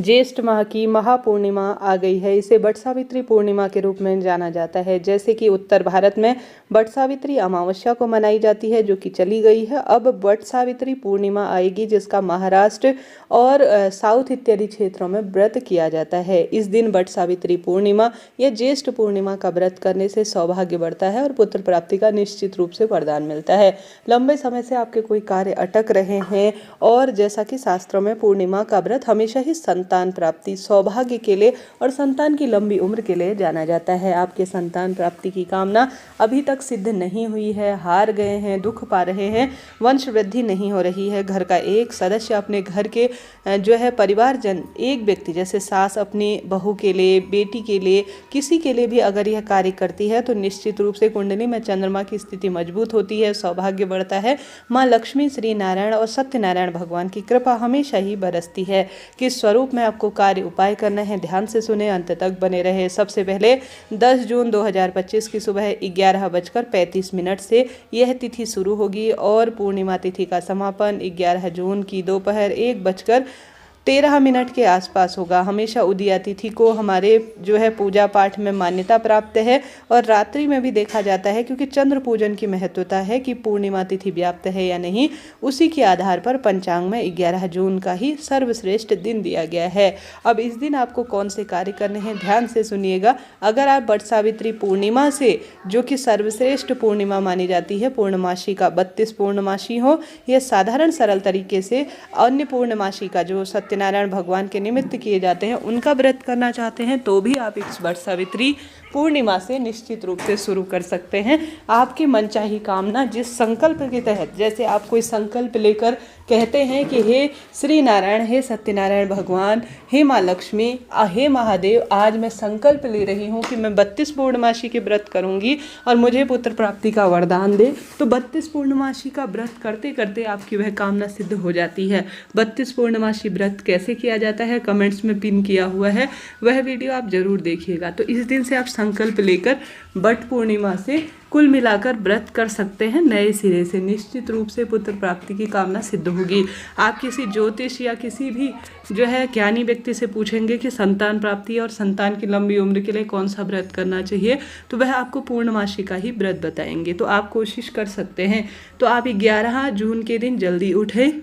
ज्येष्ठ माह की महापूर्णिमा आ गई है। इसे वट सावित्री पूर्णिमा के रूप में जाना जाता है। जैसे कि उत्तर भारत में वट सावित्री अमावस्या को मनाई जाती है, जो कि चली गई है। अब वट सावित्री पूर्णिमा आएगी, जिसका महाराष्ट्र और साउथ इत्यादि क्षेत्रों में व्रत किया जाता है। इस दिन वट सावित्री पूर्णिमा या ज्येष्ठ पूर्णिमा का व्रत करने से सौभाग्य बढ़ता है और पुत्र प्राप्ति का निश्चित रूप से वरदान मिलता है। लंबे समय से आपके कोई कार्य अटक रहे हैं, और जैसा कि शास्त्रों में पूर्णिमा का व्रत हमेशा ही संतान प्राप्ति, सौभाग्य के लिए और संतान की लंबी उम्र के लिए जाना जाता है। आपके संतान प्राप्ति की कामना अभी तक सिद्ध नहीं हुई है, हार गए हैं, दुख पा रहे हैं, वंश वृद्धि नहीं हो रही है, घर का एक सदस्य अपने घर के जो है परिवारजन, एक व्यक्ति जैसे सास अपनी बहू के लिए, बेटी के लिए, किसी के लिए भी अगर यह कार्य करती है तो निश्चित रूप से कुंडली में चंद्रमा की स्थिति मजबूत होती है, सौभाग्य बढ़ता है। माँ लक्ष्मी, श्री नारायण और सत्यनारायण भगवान की कृपा हमेशा ही बरसती है। किस स्वरूप में आपको कार्य उपाय करना है, ध्यान से सुने, अंत तक बने रहे। सबसे पहले 10 जून 2025 की सुबह 11:35 से यह तिथि शुरू होगी और पूर्णिमा तिथि का समापन 11 जून की दोपहर 1:13 के आसपास होगा। हमेशा उदया तिथि को हमारे जो है पूजा पाठ में मान्यता प्राप्त है और रात्रि में भी देखा जाता है, क्योंकि चंद्र पूजन की महत्वता है कि पूर्णिमा तिथि व्याप्त है या नहीं, उसी के आधार पर पंचांग में 11 जून का ही सर्वश्रेष्ठ दिन दिया गया है। अब इस दिन आपको कौन से कार्य करने हैं, ध्यान से सुनिएगा। अगर आप वट सावित्री पूर्णिमा से, जो कि सर्वश्रेष्ठ पूर्णिमा मानी जाती है, पूर्णमासी का 32 पूर्णमासी हो या साधारण सरल तरीके से अन्य पूर्णमासी का जो सत्यनारायण भगवान के निमित्त किए जाते हैं उनका व्रत करना चाहते हैं, तो भी आप इस वट सावित्री पूर्णिमा से निश्चित रूप से शुरू कर सकते हैं। आपकी मनचाही कामना जिस संकल्प के तहत, जैसे आप कोई संकल्प लेकर कहते हैं कि हे श्री नारायण, हे सत्यनारायण भगवान, हे माँ लक्ष्मी, हे महादेव, आज मैं संकल्प ले रही हूँ कि मैं 32 पूर्णमासी के व्रत करूँगी और मुझे पुत्र प्राप्ति का वरदान दे, तो 32 पूर्णमासी का व्रत करते करते आपकी वह कामना सिद्ध हो जाती है। 32 पूर्णमासी व्रत कैसे किया जाता है, कमेंट्स में पिन किया हुआ है, वह वीडियो आप जरूर देखिएगा। तो इस दिन से आप संकल्प लेकर वट पूर्णिमा से कुल मिलाकर व्रत कर सकते हैं। नए सिरे से निश्चित रूप से पुत्र प्राप्ति की कामना सिद्ध होगी। आप किसी ज्योतिष या किसी भी जो है ज्ञानी व्यक्ति से पूछेंगे कि संतान प्राप्ति और संतान की लंबी उम्र के लिए कौन सा व्रत करना चाहिए, तो वह आपको पूर्णमासी का ही व्रत बताएंगे। तो आप कोशिश कर सकते हैं। तो आप 11 जून के दिन जल्दी उठें,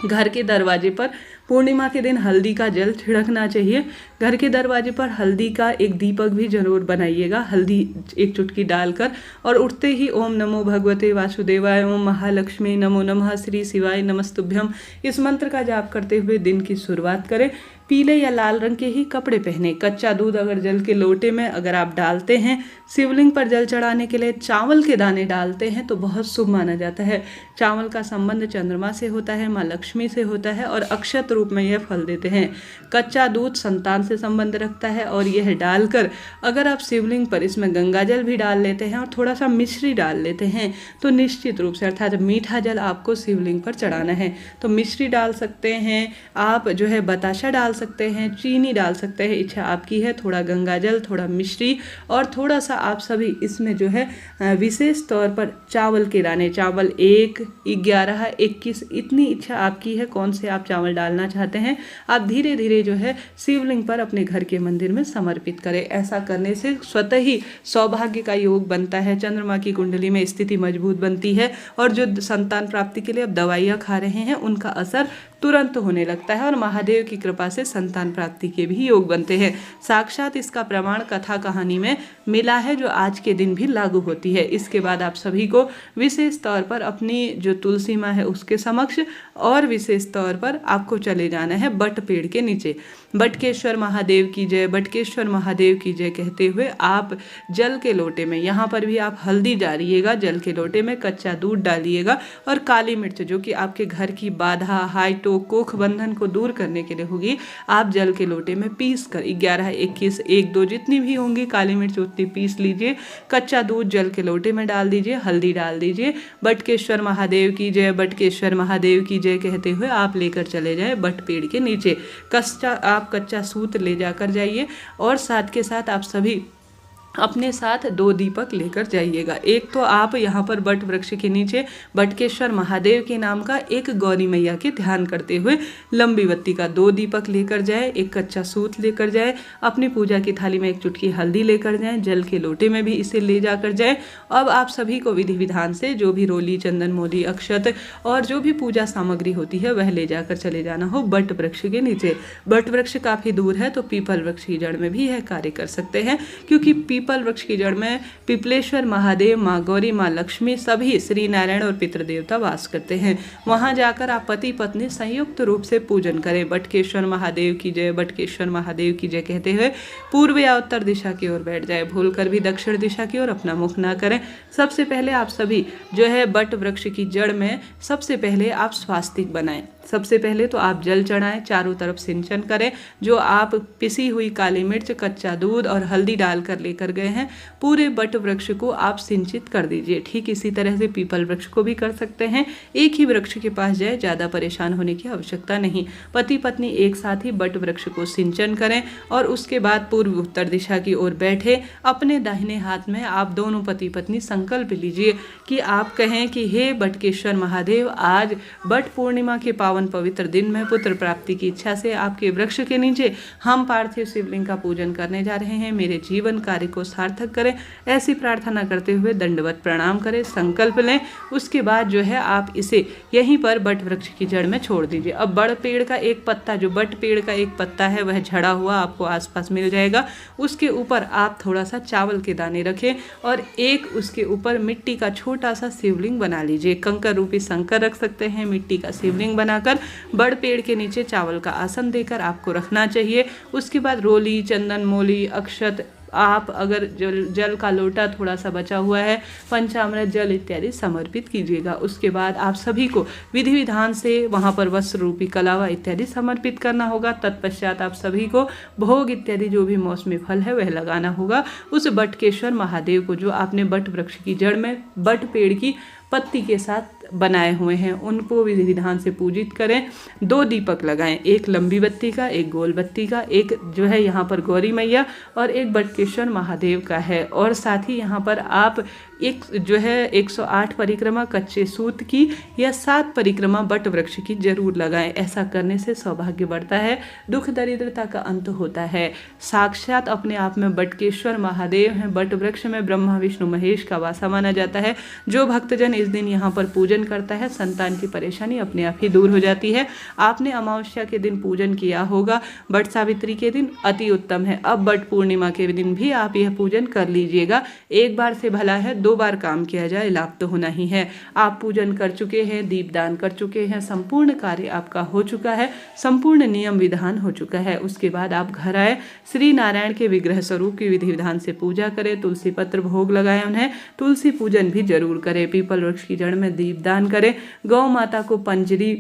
घर के दरवाजे पर पूर्णिमा के दिन हल्दी का जल छिड़कना चाहिए। घर के दरवाजे पर हल्दी का एक दीपक भी जरूर बनाइएगा, हल्दी एक चुटकी डालकर, और उठते ही ओम नमो भगवते वासुदेवाय, ओम महालक्ष्मी नमो नमः, श्री शिवाय नमस्तुभ्यम, इस मंत्र का जाप करते हुए दिन की शुरुआत करें। पीले या लाल रंग के ही कपड़े पहने। कच्चा दूध अगर जल के लोटे में अगर आप डालते हैं, शिवलिंग पर जल चढ़ाने के लिए चावल के दाने डालते हैं तो बहुत शुभ माना जाता है। चावल का संबंध चंद्रमा से होता है, माँ लक्ष्मी से होता है, और अक्षत रूप में यह फल देते हैं। कच्चा दूध संतान से संबंध रखता है, और यह डालकर अगर आप शिवलिंग पर इसमें गंगा जल भी डाल लेते हैं और थोड़ा सा मिश्री डाल लेते हैं तो निश्चित रूप से, अर्थात मीठा जल आपको शिवलिंग पर चढ़ाना है। तो मिश्री डाल सकते हैं आप, जो है बताशा डाल सकते हैं, चीनी डाल सकते हैं, इच्छा आपकी है। थोड़ा गंगा जल, थोड़ा मिश्री और थोड़ा सा आप सभी इसमें जो है विशेष तौर पर चावल के दाने, चावल 1, 11, 21, इतनी इच्छा आपकी है कौन से आप चावल डालना चाहते हैं। आप धीरे धीरे जो है शिवलिंग पर अपने घर के मंदिर में समर्पित करें। ऐसा करने से स्वतः ही सौभाग्य का योग बनता है, चंद्रमा की कुंडली में स्थिति मजबूत बनती है, और जो संतान प्राप्ति के लिए अब दवाइयाँ खा रहे हैं उनका असर तुरंत होने लगता है, और महादेव की कृपा से संतान प्राप्ति के भी योग बनते हैं। साक्षात इसका प्रमाण कथा कहानी में मिला है, जो आज के दिन भी लागू होती है। इसके बाद आप सभी को विशेष तौर पर अपनी जो तुलसी माँ है उसके समक्ष, और विशेष तौर पर आपको चले जाना है बट पेड़ के नीचे। बटकेश्वर महादेव की जय, बटकेश्वर महादेव की जय कहते हुए आप जल के लोटे में, यहाँ पर भी आप हल्दी डालिएगा, जल के लोटे में कच्चा दूध डालिएगा, और काली मिर्च जो कि आपके घर की बाधा, हाइटो, कोख बंधन को दूर करने के लिए होगी, आप जल के लोटे में पीस कर 11, 21, 1, 2 जितनी भी होंगी काली मिर्च उतनी पीस लीजिए। कच्चा दूध जल के लोटे में डाल दीजिए, हल्दी डाल दीजिए। बटकेश्वर महादेव की जय, बटकेश्वर महादेव की जय कहते हुए आप लेकर चले जाए बट पेड़ के नीचे। कच्चा सूत ले जाकर जाइए, और साथ के साथ आप सभी अपने साथ 2 दीपक लेकर जाइएगा। एक तो आप यहाँ पर बट वृक्ष के नीचे बटकेश्वर महादेव के नाम का, एक गौरी मैया के ध्यान करते हुए लंबी बत्ती का 2 दीपक लेकर जाए, एक कच्चा सूत लेकर जाए, अपनी पूजा की थाली में एक चुटकी हल्दी लेकर जाएं, जल के लोटे में भी इसे ले जाकर जाएं। अब आप सभी को विधि विधान से जो भी रोली, चंदन, मोली, अक्षत और जो भी पूजा सामग्री होती है वह ले जाकर चले जाना हो बट वृक्ष के नीचे। बट वृक्ष काफ़ी दूर है तो पीपल वृक्ष की जड़ में भी यह कार्य कर सकते हैं, क्योंकि पीपल वृक्ष की जड़ में पिपलेश्वर महादेव, माँ गौरी, माँ लक्ष्मी, सभी श्री नारायण और पितृदेवता वास करते हैं। वहां जाकर आप पति पत्नी संयुक्त रूप से पूजन करें। बटकेश्वर महादेव की जय, बटकेश्वर महादेव की जय कहते हुए पूर्व या उत्तर दिशा की ओर बैठ जाए। भूलकर भी दक्षिण दिशा की ओर अपना मुख ना करें। सबसे पहले आप सभी जो है बट वृक्ष की जड़ में सबसे पहले आप स्वास्तिक बनाएं। सबसे पहले तो आप जल चढ़ाएं, चारों तरफ सिंचन करें। जो आप पिसी हुई काली मिर्च, कच्चा दूध और हल्दी डालकर लेकर गए हैं, पूरे बट वृक्ष को आप सिंचित कर दीजिए। ठीक इसी तरह से पीपल वृक्ष को भी कर सकते हैं। एक ही वृक्ष के पास जाए, ज़्यादा परेशान होने की आवश्यकता नहीं। पति पत्नी एक साथ ही बट वृक्ष को सिंचन करें और उसके बाद पूर्व उत्तर दिशा की ओर बैठे। अपने दाहिने हाथ में आप दोनों पति पत्नी संकल्प लीजिए कि आप कहें कि हे बटकेश्वर महादेव, आज बट पूर्णिमा के पावन पवित्र दिन में पुत्र प्राप्ति की इच्छा से आपके वृक्ष के नीचे हम पार्थिव शिवलिंग का पूजन करने जा रहे हैं। मेरे जीवन कार्य को सार्थक करें। ऐसी प्रार्थना करते हुए दंडवत प्रणाम करें, संकल्प लें। उसके बाद जो है आप इसे यहीं पर बट वृक्ष की जड़ में छोड़ दीजिए। अब बड़ पेड़ का एक पत्ता, जो बट पेड़ का एक पत्ता है, वह झड़ा हुआ आपको आसपास मिल जाएगा। उसके ऊपर आप थोड़ा सा चावल के दाने रखें और एक उसके ऊपर मिट्टी का छोटा सा शिवलिंग बना लीजिए। कंकर रूपी शंकर रख सकते हैं। मिट्टी का शिवलिंग बनाकर बड़ पेड़ के नीचे चावल का आसन देकर आपको रखना चाहिए। उसके बाद रोली, चंदन, मोली, अक्षत, आप अगर जल का लोटा थोड़ा सा बचा हुआ है, पंचामृत जल इत्यादि समर्पित कीजिएगा। उसके बाद आप सभी को विधि विधान से वहाँ पर वस्त्र रूपी कलावा इत्यादि समर्पित करना होगा। तत्पश्चात आप सभी को भोग इत्यादि जो भी मौसमी फल है वह लगाना होगा। उस बटकेश्वर महादेव को, जो आपने बट वृक्ष की जड़ में बट पेड़ की पत्ती के साथ बनाए हुए हैं, उनको विधि विधान से पूजित करें। 2 दीपक लगाएं, एक लंबी बत्ती का, एक गोल बत्ती का, एक जो है यहाँ पर गौरी मैया और एक बटकेश्वर महादेव का है। और साथ ही यहाँ पर आप एक जो है 108 परिक्रमा कच्चे सूत की या 7 परिक्रमा बट वृक्ष की जरूर लगाएं। ऐसा करने से सौभाग्य बढ़ता है, दुख दरिद्रता का अंत होता है। साक्षात अपने आप में बटकेश्वर महादेव हैं। बट वृक्ष में ब्रह्मा विष्णु महेश का वासा माना जाता है। जो भक्तजन इस दिन यहाँ पर पूजन करता है, संतान की परेशानी अपने आप ही दूर हो जाती है। आपने अमावस्या के दिन पूजन किया होगा, बट सावित्री के दिन अति उत्तम है। अब बट पूर्णिमा के दिन भी आप यह पूजन कर लीजिएगा। एक बार से भला है, 2 बार काम किया जाए, लाभ तो होना ही है। आप पूजन कर चुके हैं, दीपदान कर चुके हैं, संपूर्ण कार्य आपका हो चुका है, संपूर्ण नियम विधान हो चुका है। उसके बाद आप घर आए, श्री नारायण के विग्रह स्वरूप की विधि विधान से पूजा करें, तुलसी पत्र भोग लगाएं, उन्हें तुलसी पूजन भी जरूर करें, पीपल वृक्ष की जड़ में दीपदान करें, गौ माता को पंजरी,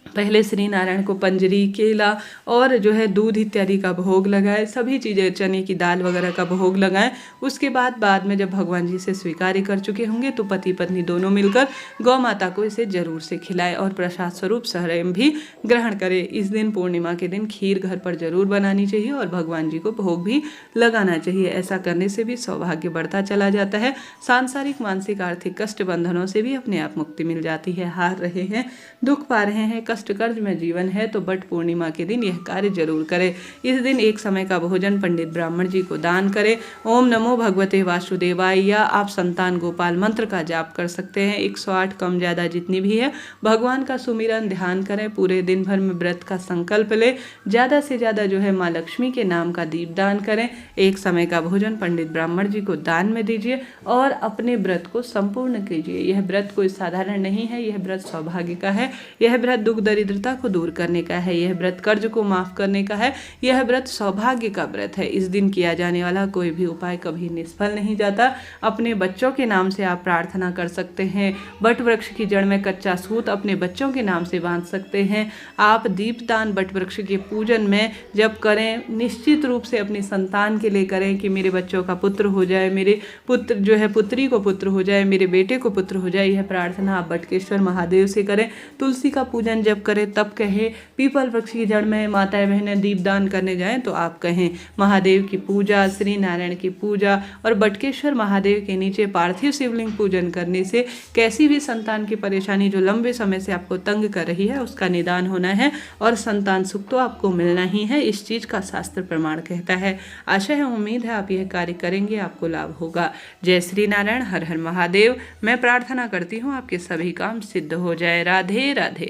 पहले श्री नारायण को पंजरी, केला और जो है दूध इत्यादि का भोग लगाए, सभी चीज़ें, चने की दाल वगैरह का भोग लगाएं। उसके बाद में जब भगवान जी से स्वीकार कर चुके होंगे तो पति पत्नी दोनों मिलकर गौ माता को इसे जरूर से खिलाएं और प्रसाद स्वरूप स्वयं भी ग्रहण करें। इस दिन पूर्णिमा के दिन खीर घर पर जरूर बनानी चाहिए और भगवान जी को भोग भी लगाना चाहिए। ऐसा करने से भी सौभाग्य बढ़ता चला जाता है। सांसारिक, मानसिक, आर्थिक कष्ट बंधनों से भी अपने आप मुक्ति मिल जाती है। हार रहे हैं, दुख पा रहे हैं, कष्ट कर्ज में जीवन है तो बट पूर्णिमा के दिन यह कार्य जरूर करें। इस दिन एक समय का भोजन पंडित ब्राह्मण जी को दान करें। ओम नमो भगवते वासुदेवाय या आप संतान गोपाल मंत्र का जाप कर सकते हैं। 108 कम ज़्यादा जितनी भी है, भगवान का सुमिरन ध्यान करें। पूरे दिन भर में व्रत का संकल्प लें। ज़्यादा से ज़्यादा जो है माँ लक्ष्मी के नाम का दीपदान करें। एक समय का भोजन पंडित ब्राह्मण जी को दान में दीजिए और अपने व्रत को संपूर्ण कीजिए। यह व्रत कोई साधारण नहीं है, यह व्रत सौभाग्य का है, यह व्रत दुख दरिद्रता को दूर करने का है, यह व्रत कर्ज को माफ करने का है, यह व्रत सौभाग्य का व्रत है। इस दिन किया जाने वाला कोई भी उपाय कभी निष्फल नहीं जाता। अपने बच्चों के नाम से आप प्रार्थना कर सकते हैं। बट वृक्ष की जड़ में कच्चा सूत अपने बच्चों के नाम से बांध सकते हैं। आप दीपदान बट वृक्ष के पूजन में जब करें, निश्चित रूप से अपनी संतान के लिए करें कि मेरे बच्चों का पुत्र हो जाए, मेरे पुत्र जो है पुत्री को पुत्र हो जाए, मेरे बेटे को पुत्र हो जाए। यह प्रार्थना आप बटकेश्वर महादेव से करें। तुलसी का पूजन जब करें तब कहें, पीपल वृक्ष की जड़ में माताएं बहनें दीपदान करने जाएं तो आप कहें, महादेव की पूजा, श्री नारायण की पूजा और बटकेश्वर महादेव के नीचे पार्थिव शिवलिंग पूजन करने से कैसी भी संतान की परेशानी जो लंबे समय से आपको तंग कर रही है उसका निदान होना है और संतान सुख तो आपको मिलना ही है। इस चीज का शास्त्र प्रमाण कहता है। आशा है, उम्मीद है आप यह कार्य करेंगे, आपको लाभ होगा। जय श्री नारायण, हर हर महादेव। मैं प्रार्थना करती हूँ आपके सभी काम सिद्ध हो जाए। राधे राधे।